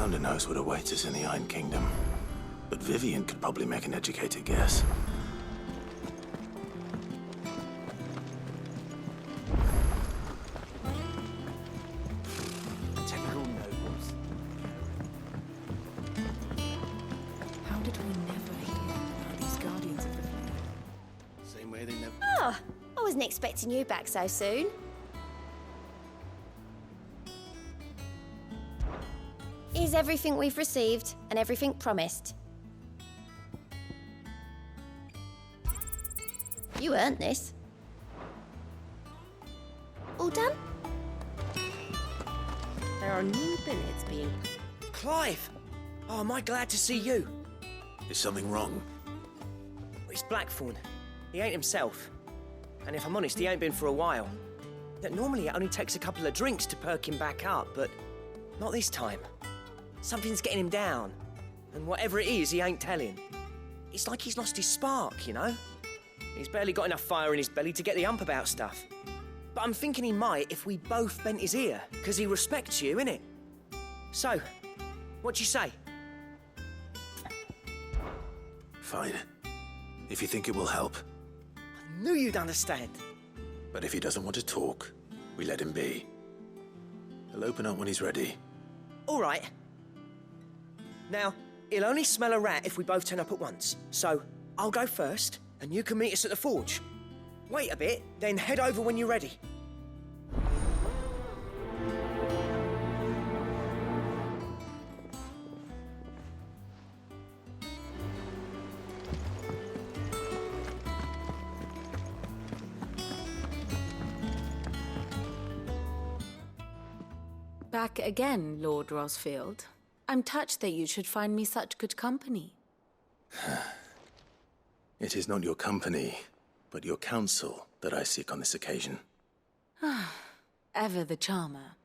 Founder knows what awaits us in the Iron Kingdom, but Vivian could probably make an educated guess. Typical nobles. How did we never hear about these Guardians of the Flame? Same way they never... Oh, I wasn't expecting you back so soon. Here's everything we've received and everything promised. You earned this. All done? There are new billets being... Clive! Oh, am I glad to see you? Is something wrong? It's Blackthorn. He ain't himself. And if I'm honest, he ain't been for a while. That normally it only takes a couple of drinks to perk him back up, but not this time. Something's getting him down. And whatever it is, he ain't telling. It's like he's lost his spark, you know? He's barely got enough fire in his belly to get the ump about stuff. But I'm thinking he might if we both bent his ear, because he respects you, innit? So, what do you say? Fine. If you think it will help. I knew you'd understand. But if he doesn't want to talk, we let him be. He'll open up when he's ready. All right. Now, he'll only smell a rat if we both turn up at once. So, I'll go first, and you can meet us at the forge. Wait a bit, then head over when you're ready. Back again, Lord Rosfield. I'm touched that you should find me such good company. It is not your company, but your counsel that I seek on this occasion. Ever the charmer.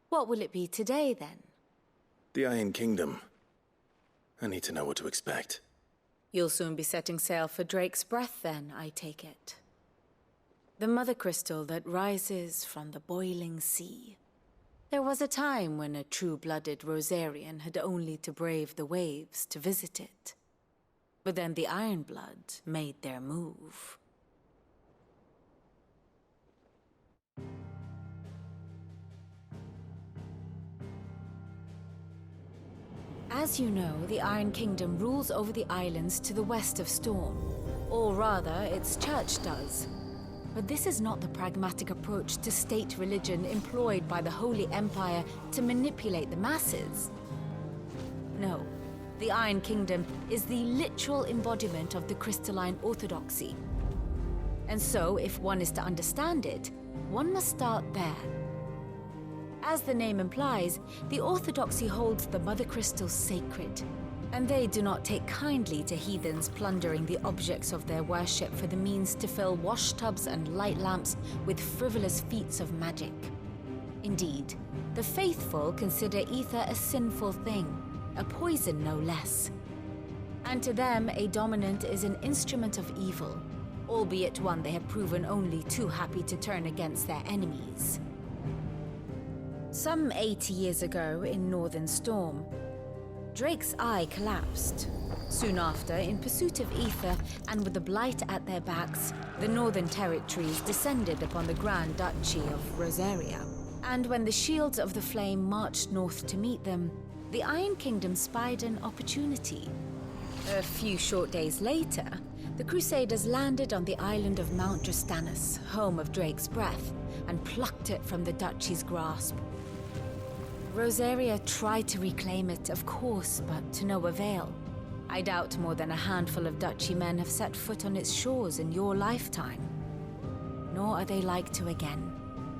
What will it be today, then? The Iron Kingdom. I need to know what to expect. You'll soon be setting sail for Drake's Breath, then, I take it. The mother crystal that rises from the boiling sea. There was a time when a true-blooded Rosarian had only to brave the waves to visit it. But then the Ironblood made their move. As you know, the Iron Kingdom rules over the islands to the west of Storm. Or rather, its church does. But this is not the pragmatic approach to state religion employed by the Holy Empire to manipulate the masses. No, the Iron Kingdom is the literal embodiment of the crystalline orthodoxy. And so, if one is to understand it, one must start there. As the name implies, the orthodoxy holds the Mother Crystal sacred, and they do not take kindly to heathens plundering the objects of their worship for the means to fill washtubs and light lamps with frivolous feats of magic. Indeed, the faithful consider ether a sinful thing, a poison no less. And to them, a dominant is an instrument of evil, albeit one they have proven only too happy to turn against their enemies. Some 80 years ago in Northern Storm, Drake's eye collapsed. Soon after, in pursuit of ether and with the blight at their backs, the Northern Territories descended upon the Grand Duchy of Rosaria. And when the Shields of the Flame marched north to meet them, the Iron Kingdom spied an opportunity. A few short days later, the Crusaders landed on the island of Mount Drastanus, home of Drake's Breath, and plucked it from the Duchy's grasp. Rosaria tried to reclaim it, of course, but to no avail. I doubt more than a handful of Duchy men have set foot on its shores in your lifetime. Nor are they like to again,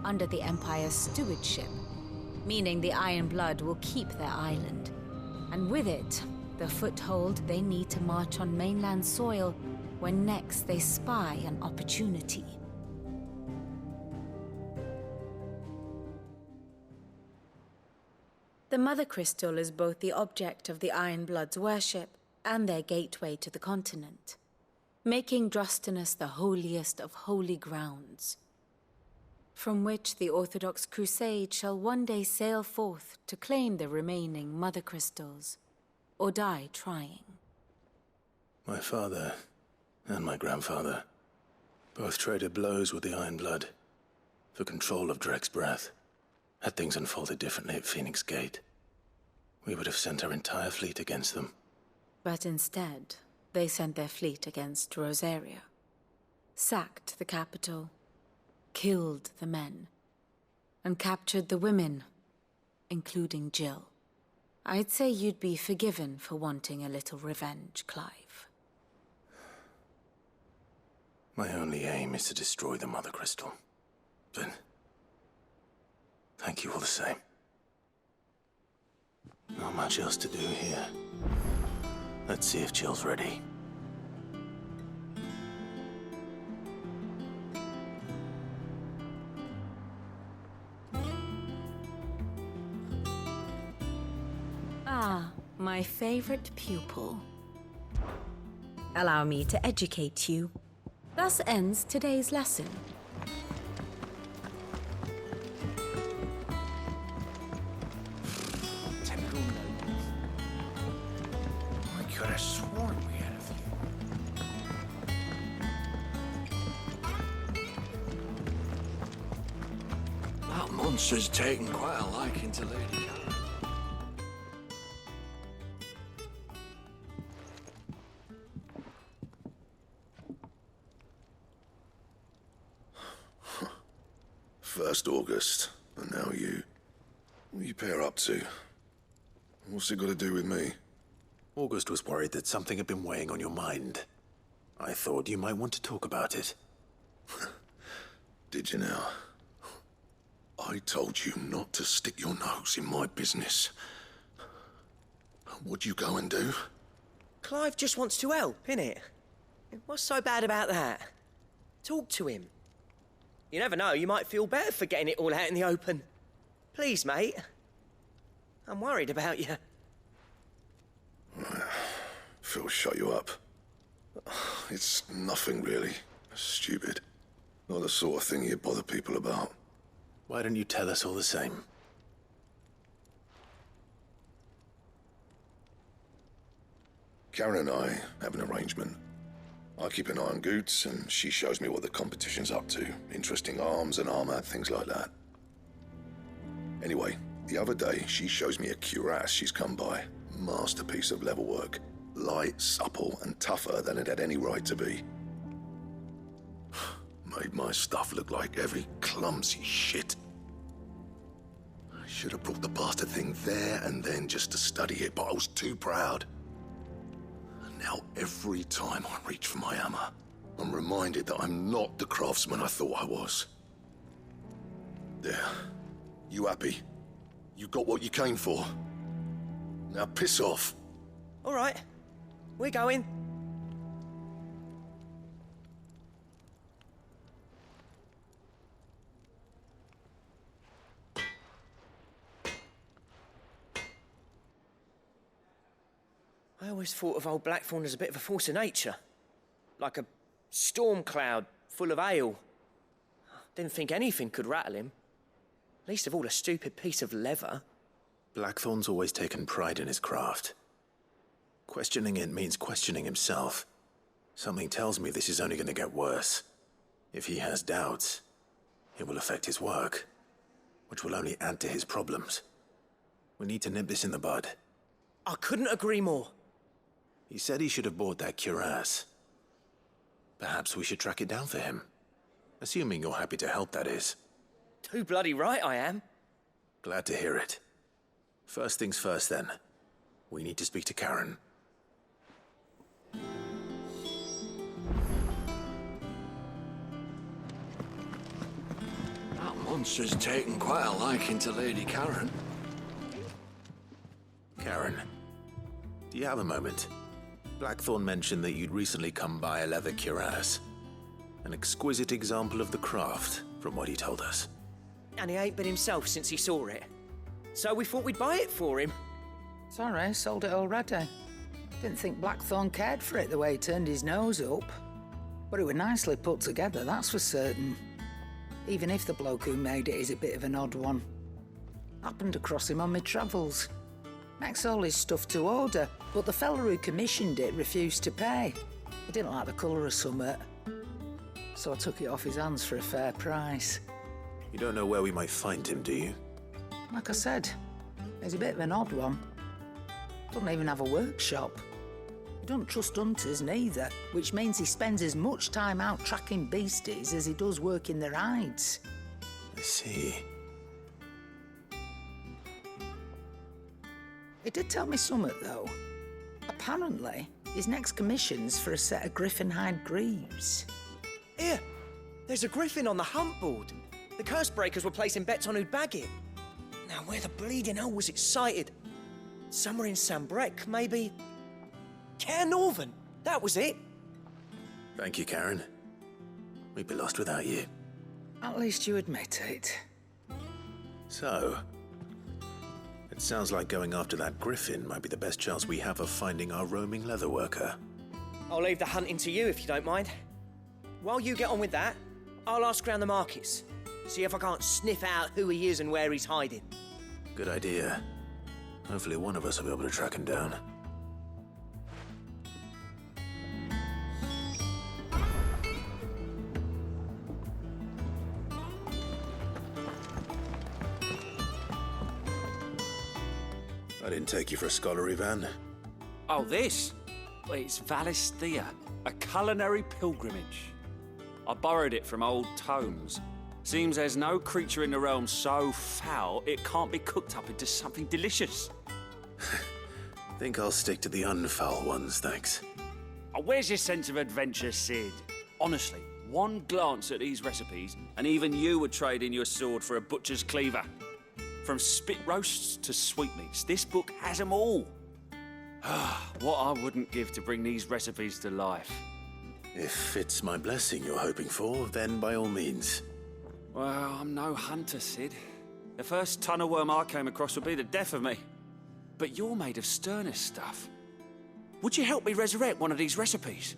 under the Empire's stewardship, meaning the Iron Blood will keep their island, and with it, the foothold they need to march on mainland soil when next they spy an opportunity. The Mother Crystal is both the object of the Iron Blood's worship and their gateway to the continent, making Drastanus the holiest of holy grounds. from which the Orthodox Crusade shall one day sail forth to claim the remaining Mother Crystals, or die trying. My father and my grandfather both traded blows with the Iron Blood for control of Drek's breath. Had things unfolded differently at Phoenix Gate, we would have sent our entire fleet against them. But instead, they sent their fleet against Rosaria, sacked the capital, killed the men, and captured the women, including Jill. I'd say you'd be forgiven for wanting a little revenge, Clive. My only aim is to destroy the Mother Crystal. But thank you all the same. Not much else to do here. Let's see if Jill's ready. Ah, my favorite pupil. Allow me to educate you. Thus ends today's lesson. Temporal notes. I could have sworn we had a few. That monster's taken quite a liking to Lady Karen. First August, and now you. What are you pair up to? What's it got to do with me? August was worried that something had been weighing on your mind. I thought you might want to talk about it. Did you now? I told you not to stick your nose in my business. What'd you go and do? Clive just wants to help, innit? What's so bad about that? Talk to him. You never know, you might feel better for getting it all out in the open. Please, mate. I'm worried about you. Phil shut you up. It's nothing really. Stupid. Not the sort of thing you bother people about. Why don't you tell us all the same? Karen and I have an arrangement. I keep an eye on Goots, and she shows me what the competition's up to. Interesting arms and armor, things like that. Anyway, the other day, she shows me a cuirass she's come by. Masterpiece of level work. Light, supple, and tougher than it had any right to be. Made my stuff look like heavy, clumsy shit. I should have brought the bastard thing there and then just to study it, but I was too proud. Now, every time I reach for my hammer, I'm reminded that I'm not the craftsman I thought I was. There. You happy? You got what you came for? Now piss off. All right, we're going. I always thought of old Blackthorn as a bit of a force of nature. Like a storm cloud full of ale. Didn't think anything could rattle him. Least of all a stupid piece of leather. Blackthorn's always taken pride in his craft. Questioning it means questioning himself. Something tells me this is only going to get worse. If he has doubts, it will affect his work, which will only add to his problems. We need to nip this in the bud. I couldn't agree more. He said he should have bought that cuirass. Perhaps we should track it down for him. Assuming you're happy to help, that is. Too bloody right I am. Glad to hear it. First things first, then. We need to speak to Karen. That monster's taken quite a liking to Lady Karen. Karen, do you have a moment? Blackthorn mentioned that you'd recently come by a leather cuirass. An exquisite example of the craft, from what he told us. And he ain't been himself since he saw it. So we thought we'd buy it for him. Sorry, sold it already. Didn't think Blackthorn cared for it the way he turned his nose up. But it was nicely put together, that's for certain. even if the bloke who made it is a bit of an odd one. Happened across him on my travels. Makes all his stuff to order, but the fella who commissioned it refused to pay. He didn't like the colour of summit. So I took it off his hands for a fair price. You don't know where we might find him, do you? Like I said, he's a bit of an odd one. Doesn't even have a workshop. He don't trust hunters neither, which means he spends as much time out tracking beasties as he does working their hides. I see. He did tell me something, though. Apparently, his next commission's for a set of griffin hide greaves. Here, there's a griffin on the hunt board. The curse breakers were placing bets on who'd bag it. Now, where the bleeding hell was it sighted? Somewhere in Sambrec, maybe. Cairnorvin, that was it. Thank you, Karen. We'd be lost without you. At least you admit it. So, it sounds like going after that griffin might be the best chance we have of finding our roaming leatherworker. I'll leave the hunting to you if you don't mind. While you get on with that, I'll ask around the markets. See if I can't sniff out who he is and where he's hiding. Good idea. Hopefully one of us will be able to track him down. I didn't take you for a scholar, Ivan. Oh, this? Well, it's Valisthea, a culinary pilgrimage. I borrowed it from old tomes. Seems there's no creature in the realm so foul it can't be cooked up into something delicious. Think I'll stick to the unfoul ones, thanks. Oh, where's your sense of adventure, Sid? Honestly, one glance at these recipes, and even you would trade in your sword for a butcher's cleaver. From spit roasts to sweetmeats, this book has them all. What I wouldn't give to bring these recipes to life. If it's my blessing you're hoping for, then by all means. Well, I'm no hunter, Sid. The first ton of worm I came across would be the death of me. But you're made of sterner stuff. Would you help me resurrect one of these recipes?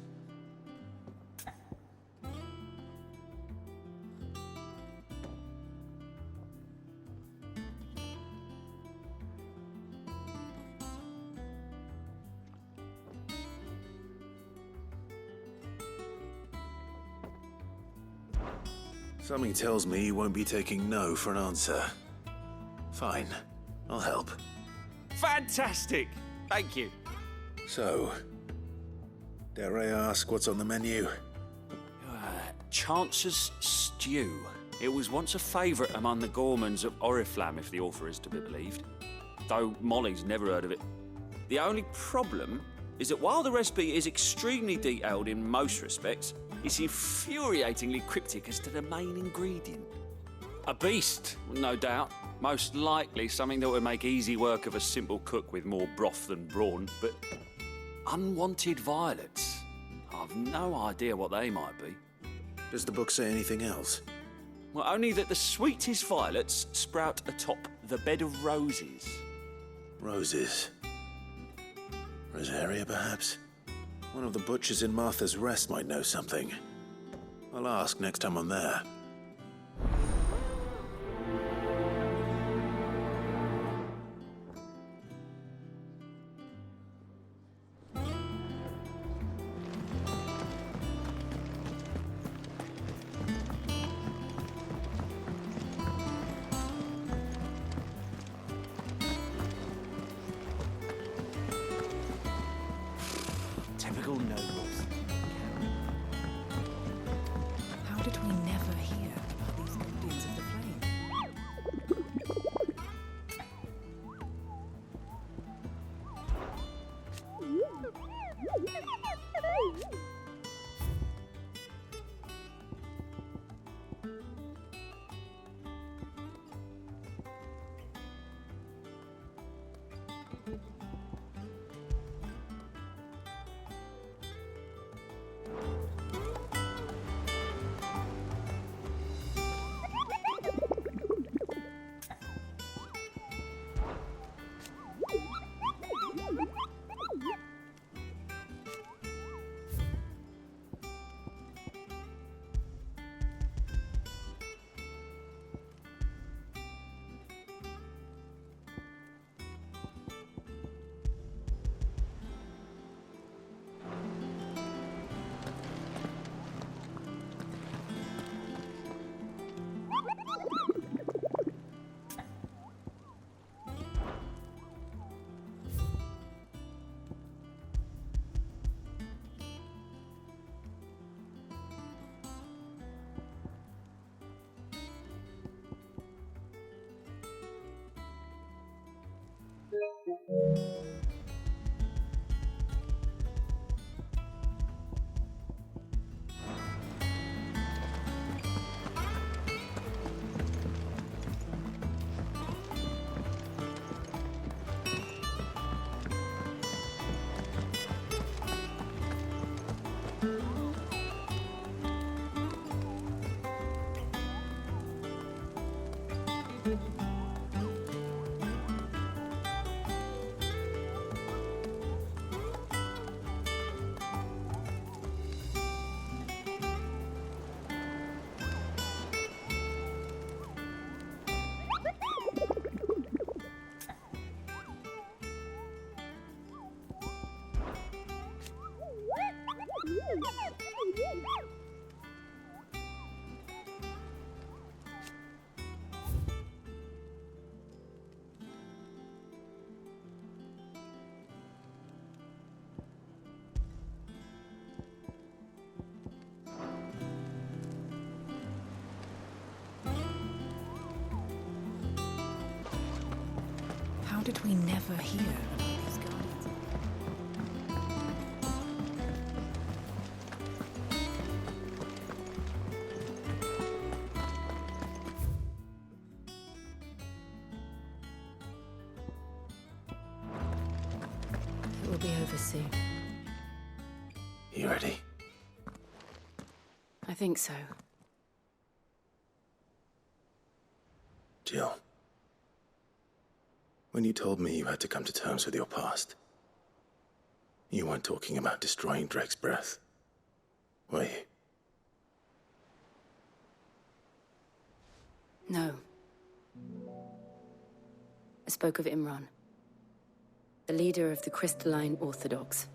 Something tells me you won't be taking no for an answer. Fine, I'll help. Fantastic! Thank you. So, dare I ask what's on the menu? Chance's Stew. It was once a favourite among the gourmands of Oriflamme, if the author is to be believed. Though Molly's never heard of it. The only problem is that while the recipe is extremely detailed in most respects, it's infuriatingly cryptic as to the main ingredient. A beast, no doubt. Most likely something that would make easy work of a simple cook with more broth than brawn, but unwanted violets. I've no idea what they might be. Does the book say anything else? Well, only that the sweetest violets sprout atop the bed of roses. Roses. Rosaria, perhaps? One of the butchers in Martha's Rest might know something. I'll ask next time I'm there. Typical nobles. How did we never hear about these guardians of the flame? How did we never hear about these guardians? It will be over soon. You ready? I think so. Jill. When you told me you had to come to terms with your past, you weren't talking about destroying Drake's breath, were you? No. I spoke of Imran, the leader of the Crystalline Orthodox.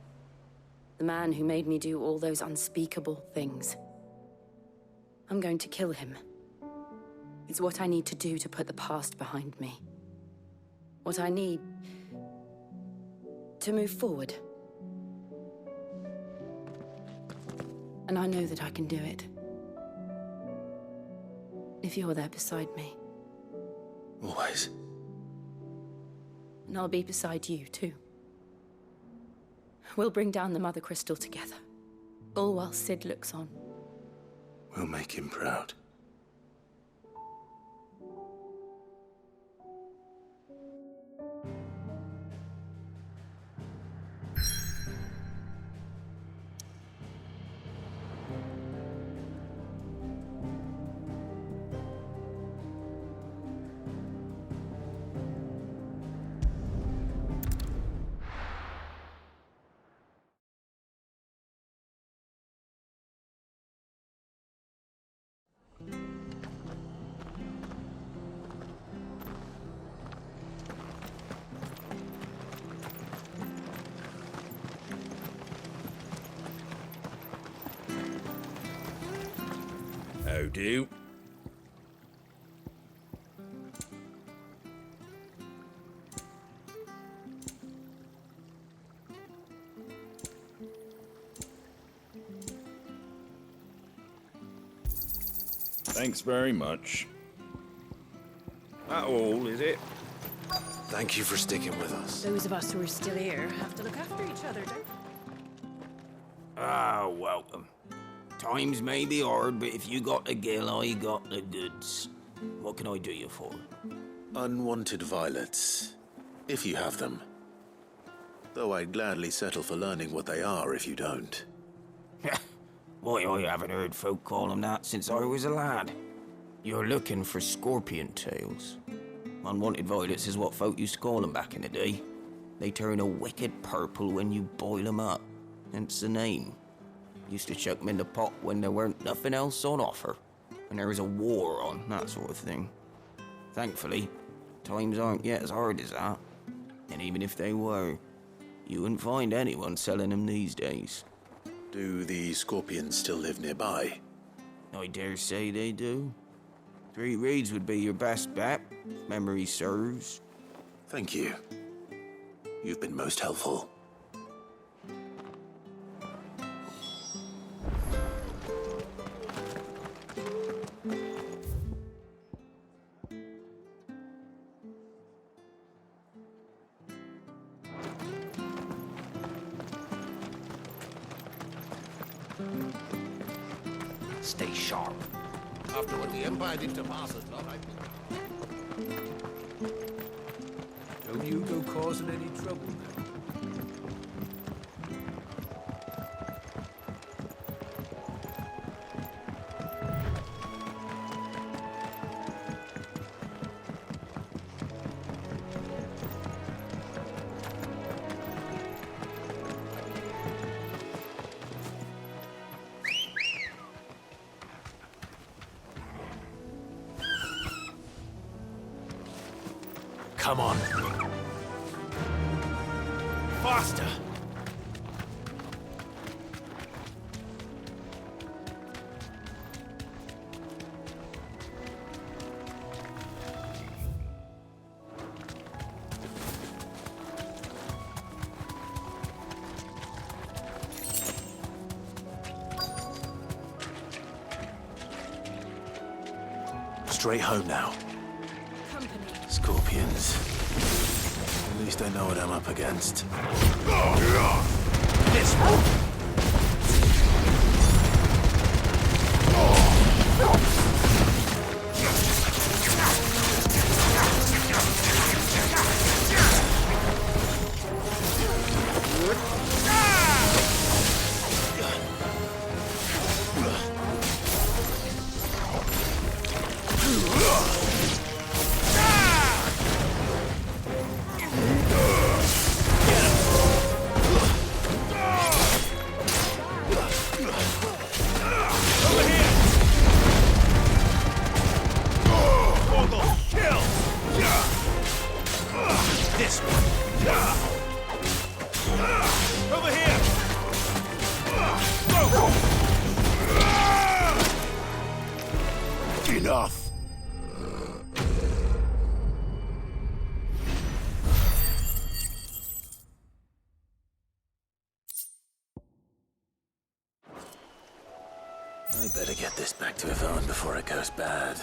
The man who made me do all those unspeakable things. I'm going to kill him. It's what I need to do to put the past behind me. What I need to move forward. And I know that I can do it. If you're there beside me. Always. And I'll be beside you, too. We'll bring down the Mother Crystal together. All while Sid looks on. We'll make him proud. How do? Thanks very much. That all, is it? Thank you for sticking with us. Those of us who are still here have to look after each other, don't Ah, welcome. Times may be hard, but if you got the gill, I got the goods. What can I do you for? Unwanted violets, if you have them. Though I'd gladly settle for learning what they are if you don't. Why, I haven't heard folk call them that since I was a lad. You're looking for scorpion tails. Unwanted violets is what folk used to call them back in the day. They turn a wicked purple when you boil them up, hence the name. Used to chuck them in the pot when there weren't nothing else on offer, when there was a war on, that sort of thing. Thankfully, times aren't yet as hard as that. And even if they were, you wouldn't find anyone selling them these days. Do the scorpions still live nearby? I dare say they do. 3 Reeds would be your best bet, if memory serves. Thank you. You've been most helpful. Stay sharp. After what the Empire did to Martha's lot, Don't you go causing any trouble now. Come on. Faster! straight home now. Company. Scorpions. At least I know what I'm up against. This one! Enough! I better get this back to Yvonne before it goes bad.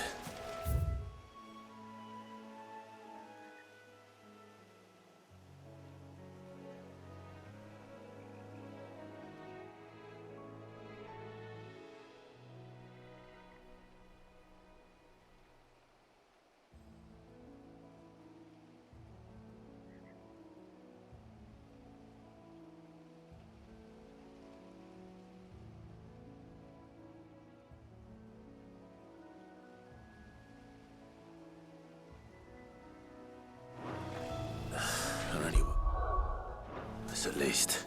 At least.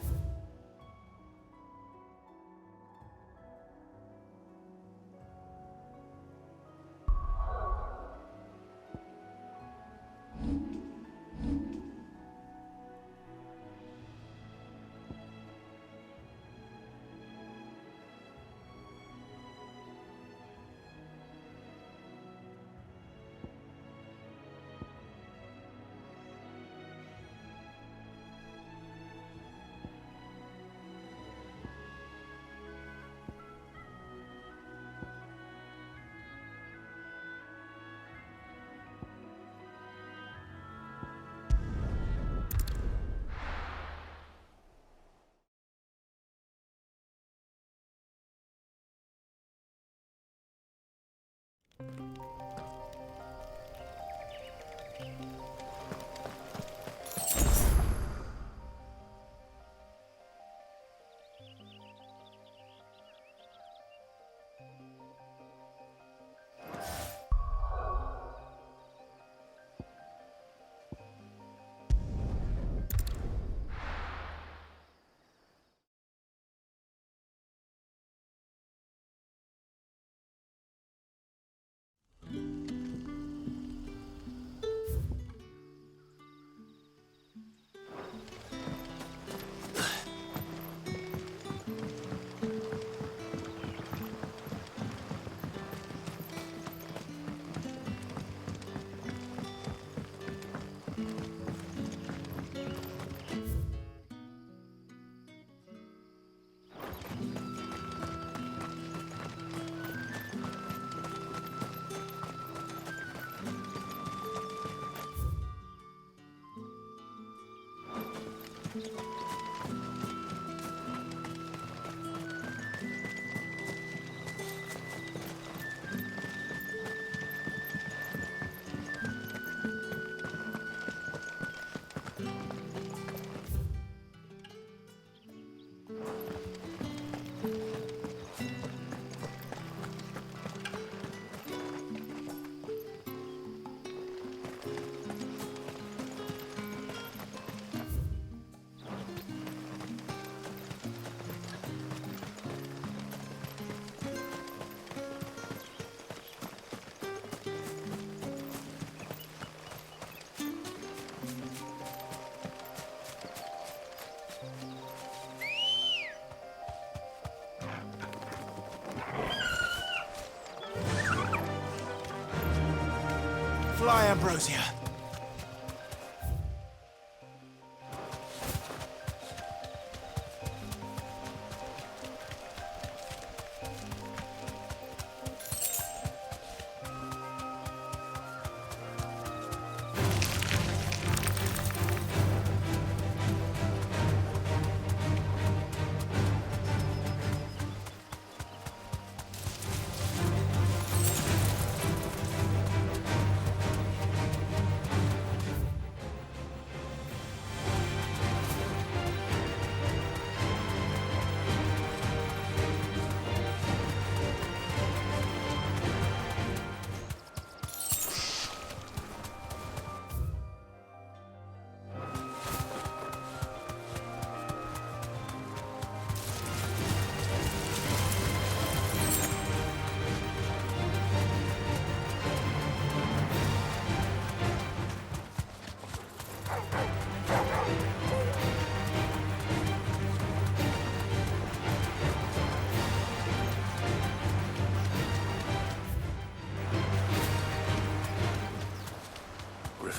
Fly, Ambrosia.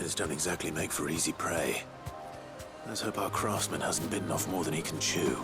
Predators don't exactly make for easy prey. Let's hope our craftsman hasn't bitten off more than he can chew.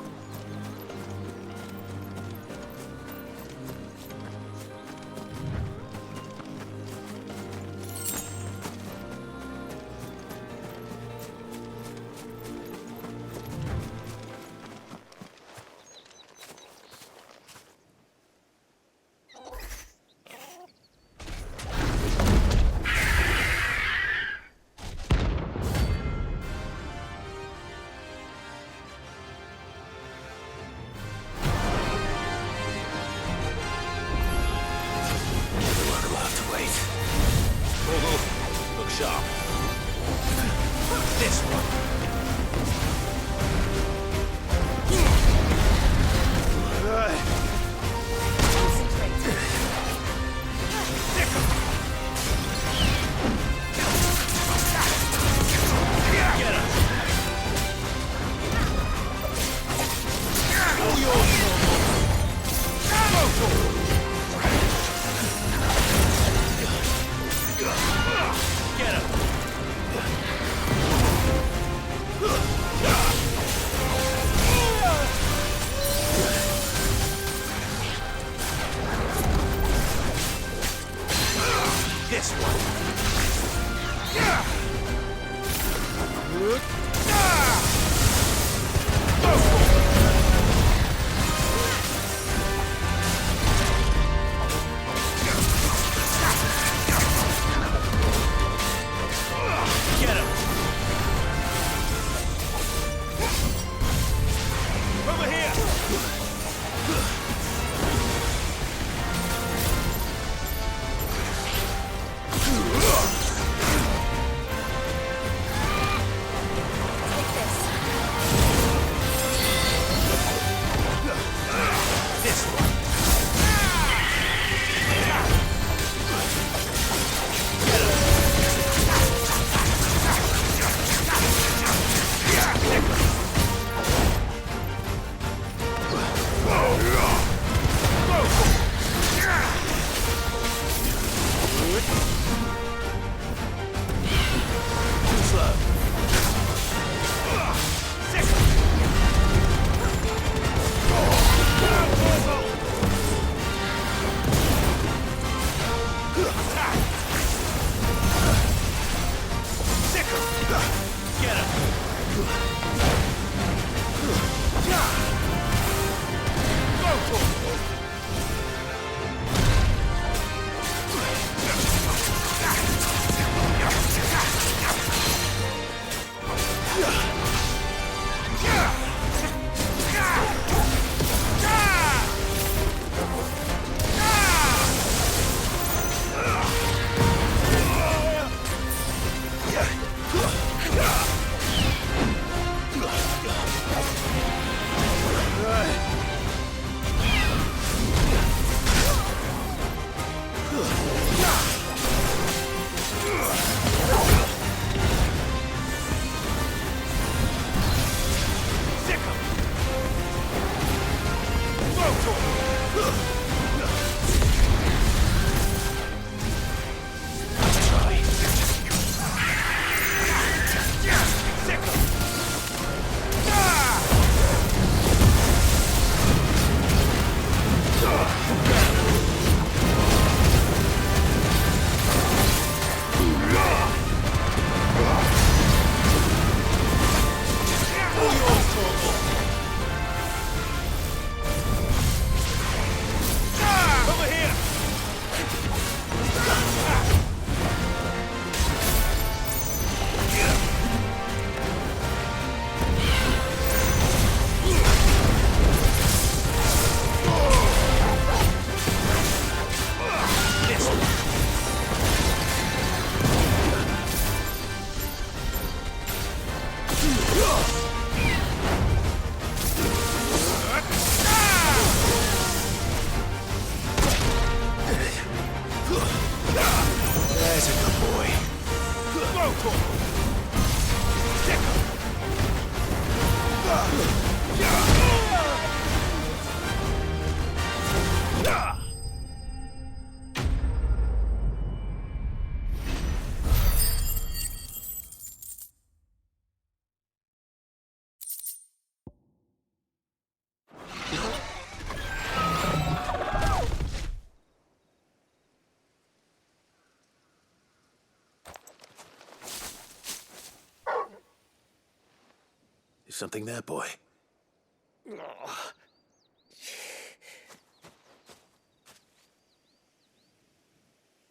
Something there, boy?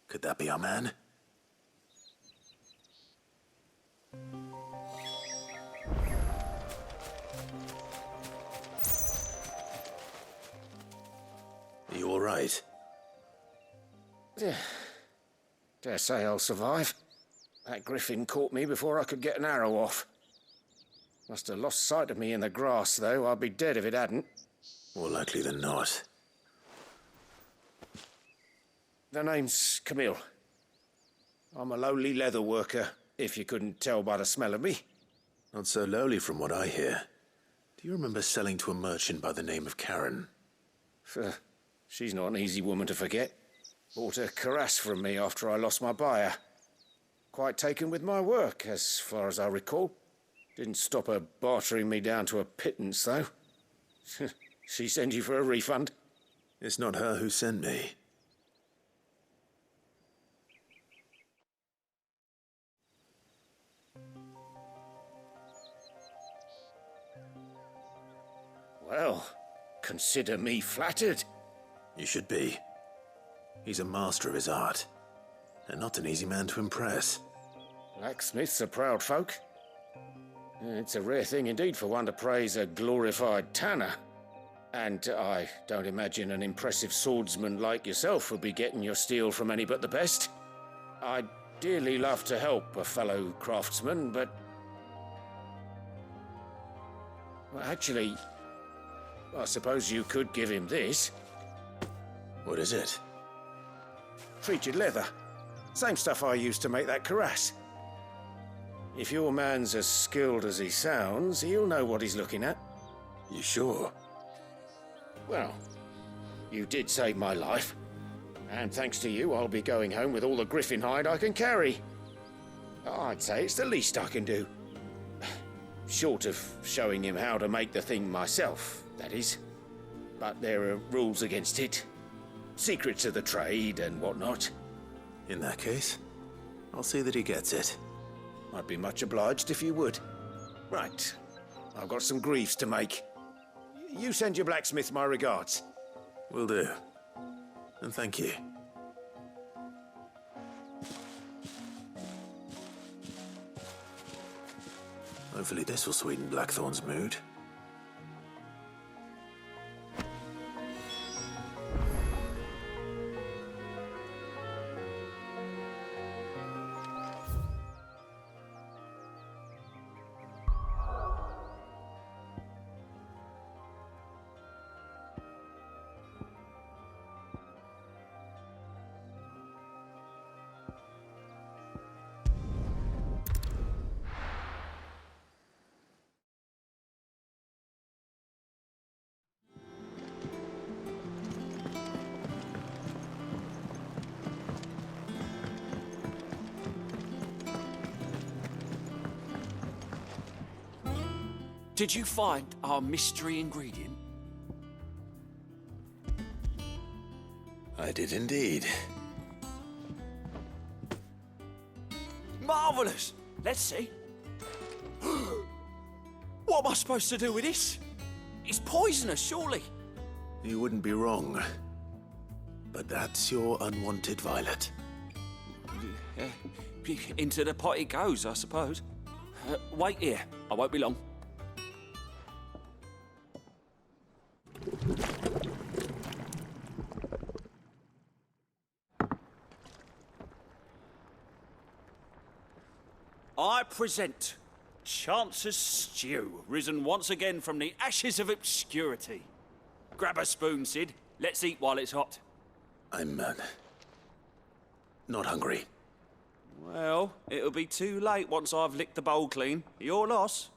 Could that be our man? Are you all right? Dare say I'll survive. That griffin caught me before I could get an arrow off. Must have lost sight of me in the grass, though. I'd be dead if it hadn't. More likely than not. The name's Camille. I'm a lowly leather worker, if you couldn't tell by the smell of me. Not so lowly from what I hear. Do you remember selling to a merchant by the name of Karen? She's not an easy woman to forget. Bought a cuirass from me after I lost my buyer. Quite taken with my work, as far as I recall. Didn't stop her bartering me down to a pittance, though. She sent you for a refund? It's not her who sent me. Well, consider me flattered. You should be. He's a master of his art, and not an easy man to impress. Blacksmiths are proud folk. It's a rare thing indeed for one to praise a glorified tanner. And I don't imagine an impressive swordsman like yourself would be getting your steel from any but the best. I'd dearly love to help a fellow craftsman, but... Well, actually, I suppose you could give him this. What is it? Treated leather. Same stuff I used to make that cuirass. If your man's as skilled as he sounds, he'll know what he's looking at. You sure? Well, you did save my life. And thanks to you, I'll be going home with all the griffin hide I can carry. I'd say it's the least I can do. Short of showing him how to make the thing myself, that is. But there are rules against it. Secrets of the trade and whatnot. In that case, I'll see that he gets it. I'd be much obliged if you would. Right. I've got some greaves to make. You send your blacksmith my regards. Will do. And thank you. Hopefully this will sweeten Blackthorn's mood. Did you find our mystery ingredient? I did indeed. Marvellous! Let's see. What am I supposed to do with this? It's poisonous, surely. You wouldn't be wrong. But that's your unwanted violet. Into the pot it goes, I suppose. Wait here. I won't be long. I present Chance's Stew, risen once again from the ashes of obscurity. Grab a spoon, Sid. Let's eat while it's hot. I'm, not hungry. Well, it'll be too late once I've licked the bowl clean. Your loss.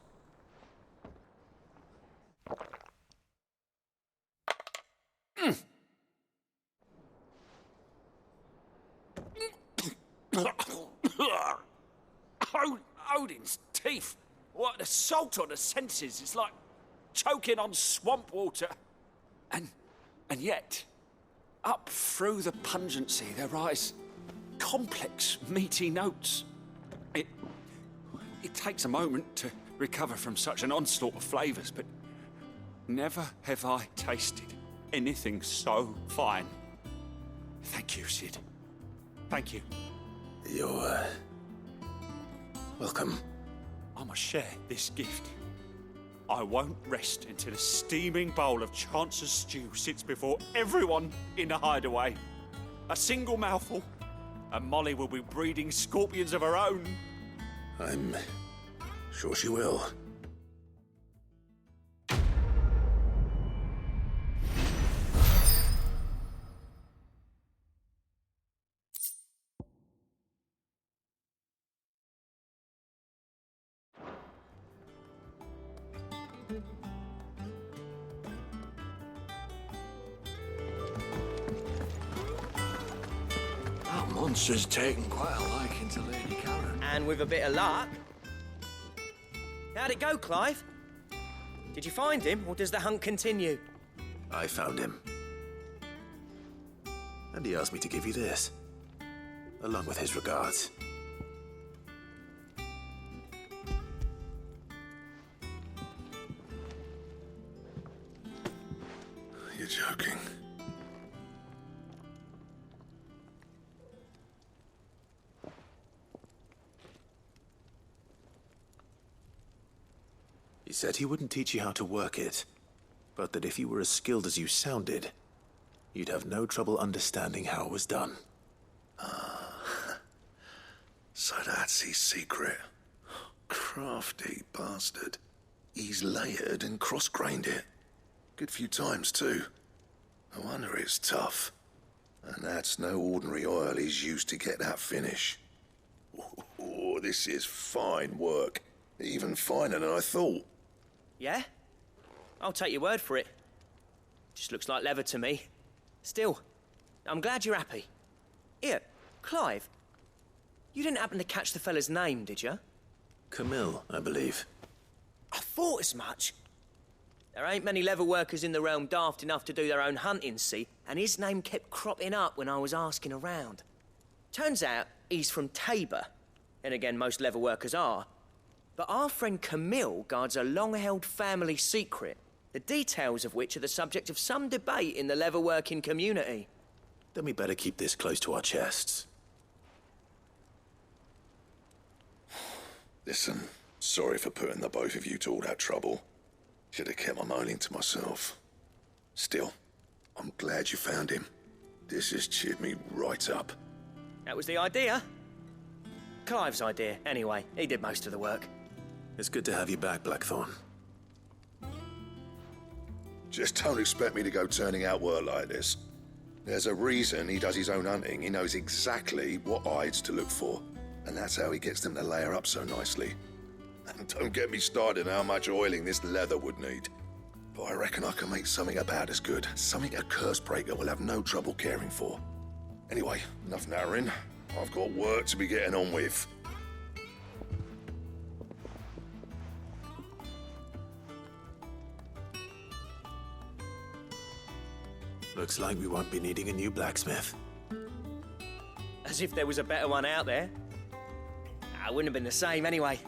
Odin's teeth. What an assault on the senses. It's like choking on swamp water. And yet, up through the pungency, there rise complex, meaty notes. It takes a moment recover from such an onslaught of flavours, but never have I tasted anything so fine. Thank you, Sid. Thank you. You're, welcome. I must share this gift. I won't rest until a steaming bowl of Chance's stew sits before everyone in the hideaway. A single mouthful, and Molly will be breeding scorpions of her own. I'm sure she will. That monster's taken quite a liking to Lady Karen. And with a bit of luck. How'd it go, Clive? Did you find him, or does the hunt continue? I found him. And he asked me to give you this, along with his regards. You're joking. He said he wouldn't teach you how to work it, but that if you were as skilled as you sounded, you'd have no trouble understanding how it was done. So that's his secret. Crafty bastard. He's layered and cross-grained it. Good few times, too. No wonder it's tough. And that's no ordinary oil he's used to get that finish. Oh, this is fine work. Even finer than I thought. Yeah? I'll take your word for it. Just looks like leather to me. Still, I'm glad you're happy. Here, Clive, you didn't happen to catch the fella's name, did you? Camille, I believe. I thought as much. There ain't many leather workers in the realm daft enough to do their own hunting, see? And his name kept cropping up when I was asking around. Turns out he's from Tabor. And again, most leather workers are. But our friend Camille guards a long-held family secret, the details of which are the subject of some debate in the leather-working community. Then we better keep this close to our chests. Listen, sorry for putting the both of you to all that trouble. Should have kept my moaning to myself. Still, I'm glad you found him. This has cheered me right up. That was the idea. Clive's idea, anyway. He did most of the work. It's good to have you back, Blackthorn. Just don't expect me to go turning out work like this. There's a reason he does his own hunting. He knows exactly what hides to look for. And that's how he gets them to layer up so nicely. And don't get me started on how much oiling this leather would need. But I reckon I can make something about as good. Something a curse breaker will have no trouble caring for. Anyway, enough narrowing. I've got work to be getting on with. Looks like we won't be needing a new blacksmith. As if there was a better one out there. I wouldn't have been the same anyway.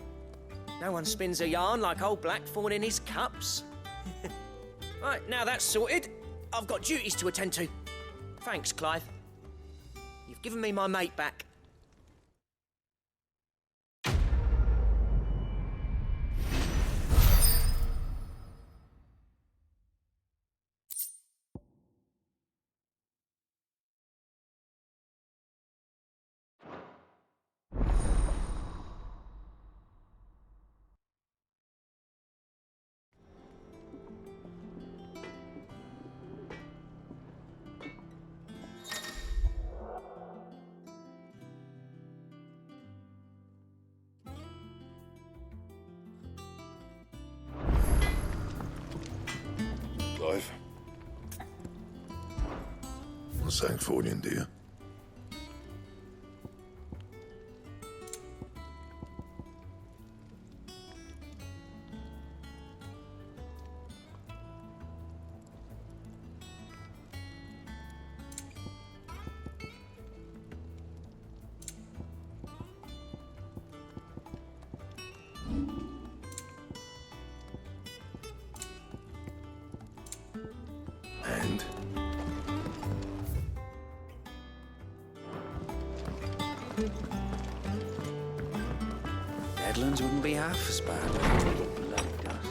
No one spins a yarn like old Blackthorn in his cups. Right, now that's sorted, I've got duties to attend to. Thanks, Clive. You've given me my mate back. Clive? What's that for you, dear? Badlands wouldn't be half as bad. Bloody dust.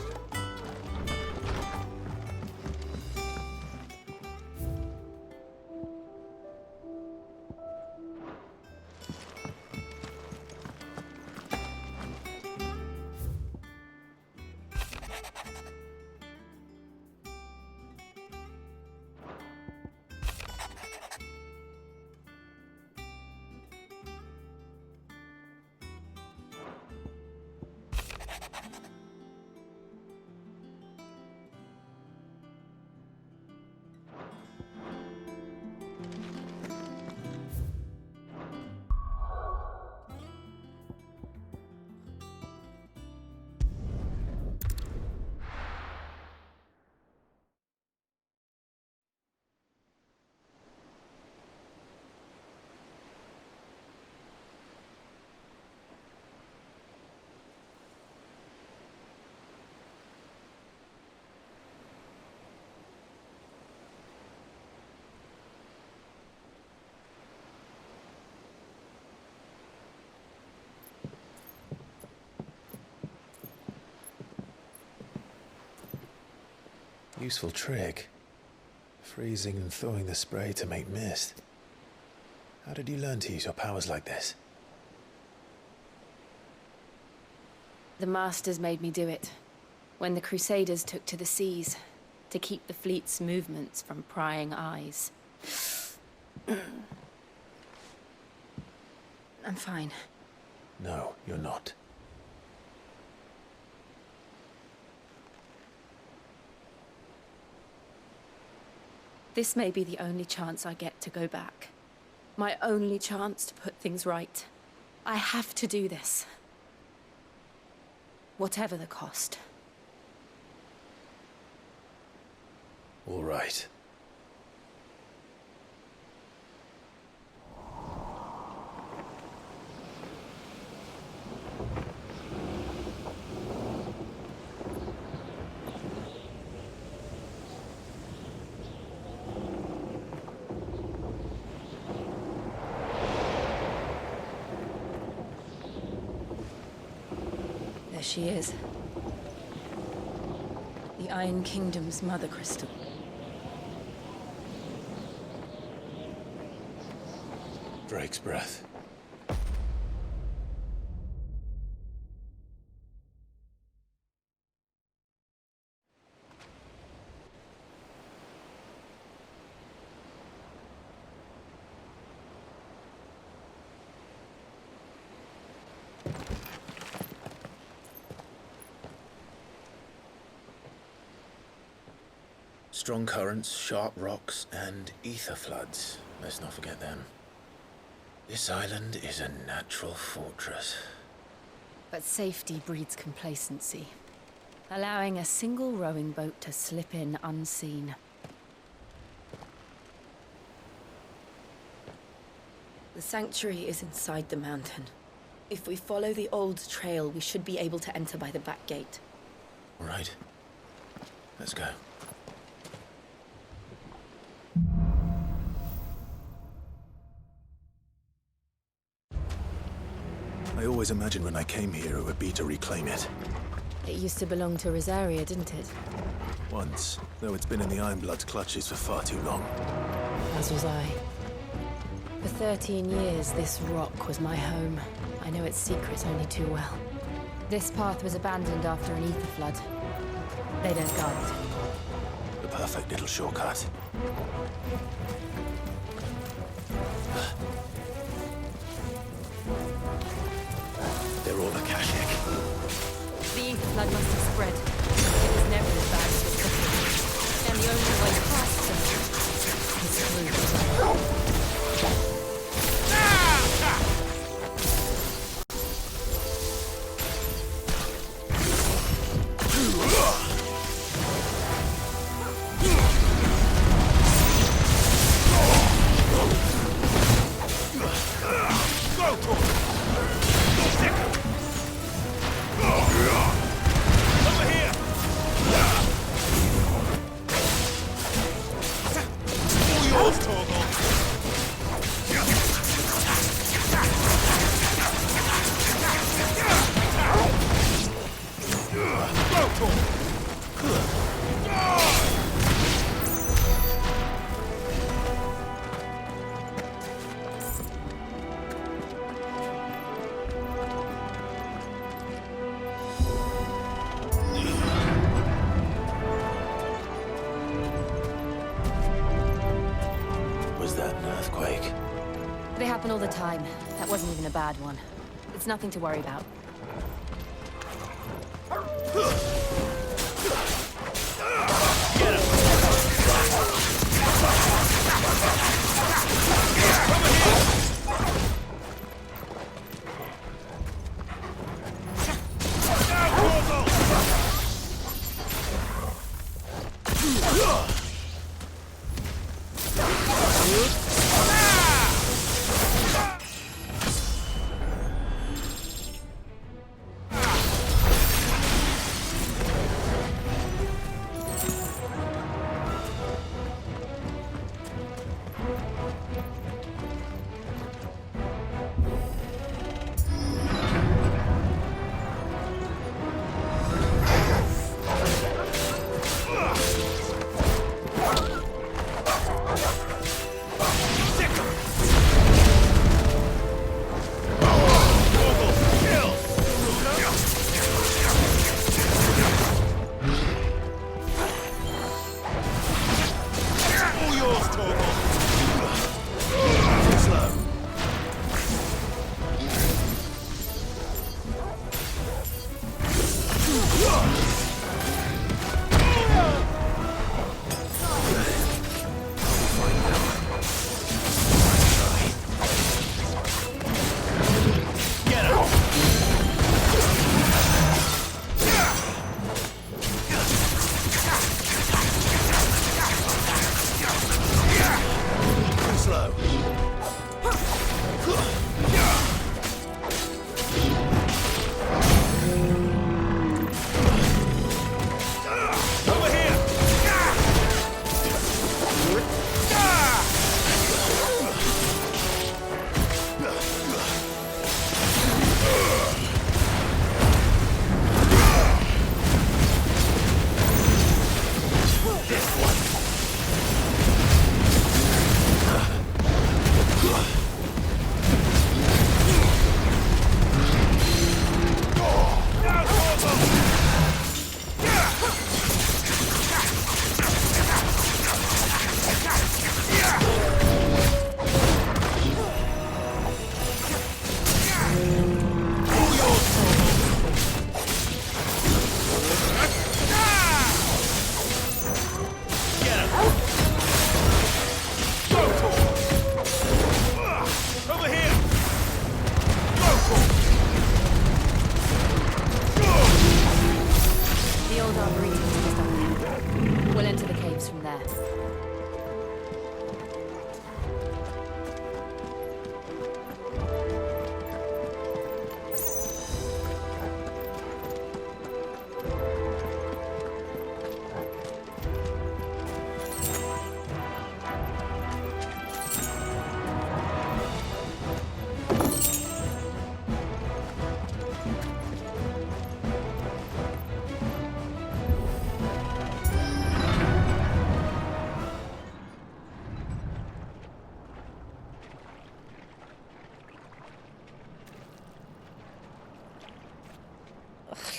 Useful trick. Freezing and thawing the spray to make mist. How did you learn to use your powers like this? The Masters made me do it. When the Crusaders took to the seas, to keep the fleet's movements from prying eyes. I'm fine. No, you're not. This may be the only chance I get to go back. My only chance to put things right. I have to do this. Whatever the cost. All right. There she is. The Iron Kingdom's Mother Crystal. Drake's breath. Strong currents, sharp rocks, and ether floods. Let's not forget them. This island is a natural fortress. But safety breeds complacency. Allowing a single rowing boat to slip in unseen. The sanctuary is inside the mountain. If we follow the old trail, we should be able to enter by the back gate. All right. Let's go. I always imagined when I came here it would be to reclaim it. It used to belong to Rosaria, didn't it? Once, though it's been in the Ironblood's clutches for far too long. As was I. For 13 years, this rock was my home. I know its secrets only too well. This path was abandoned after an ether flood. They don't guard it anymore. The perfect little shortcut. They're all Akashic. The ether flood must have spread. It was never as bad as it could be. And the only way past them is through. Yours, Torgal! happen all the time. That wasn't even a bad one. It's nothing to worry about.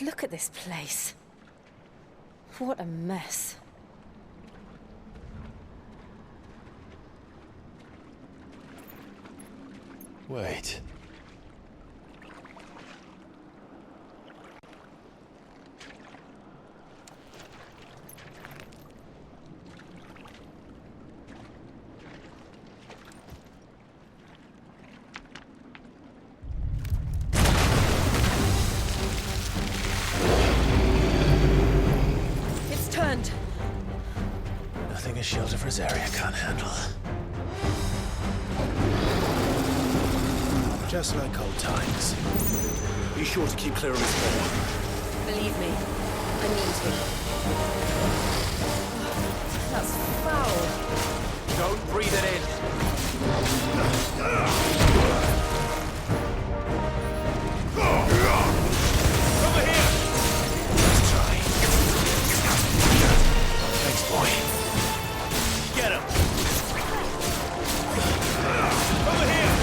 Look at this place. What a mess. Wait. It's turned. Nothing a shield of Rosaria can't handle. Just like old times. Be sure to keep clear of his ball. Believe me, I mean to. That's foul. Don't breathe it in. Over here! Let's try. Thanks, boy. Get him! Over here!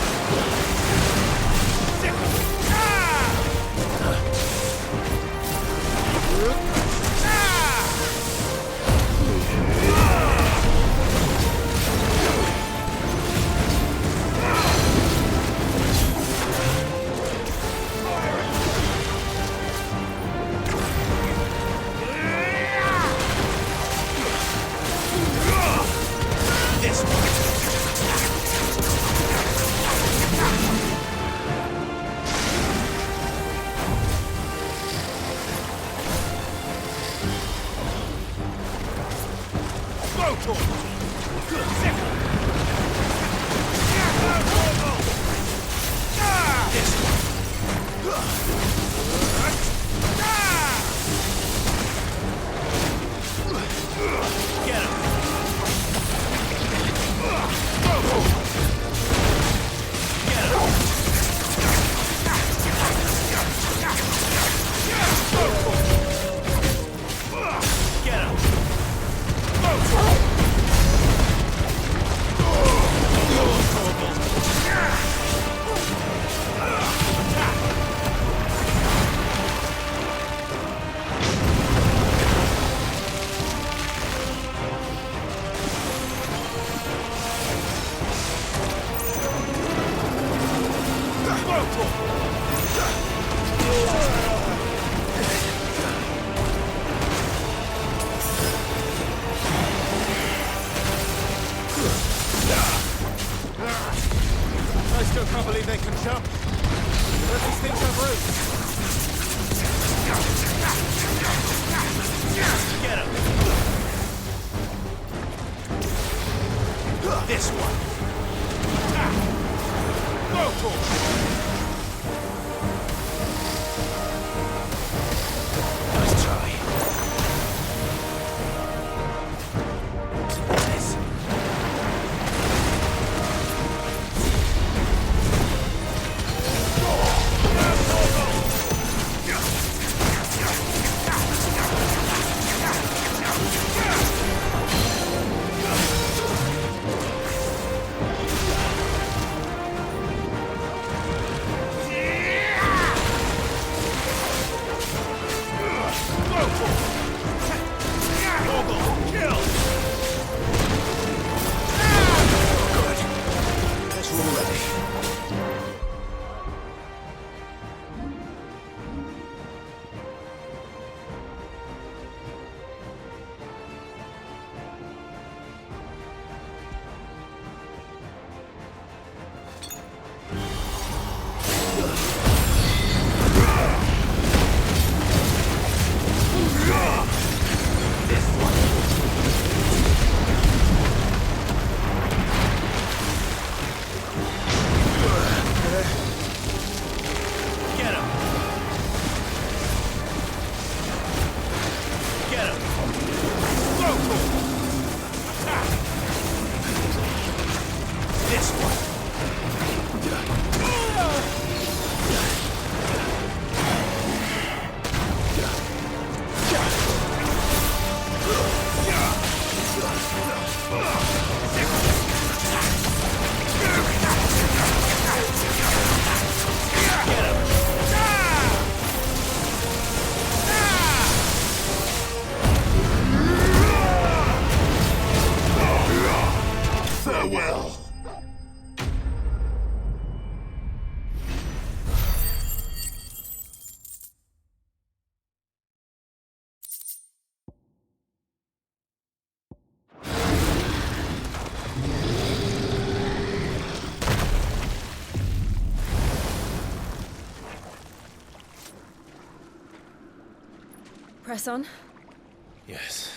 I still can't believe they can jump. But these things have roots. Get him. This one. Go for it. Nice try. Nice. Farewell. Press on. Yes.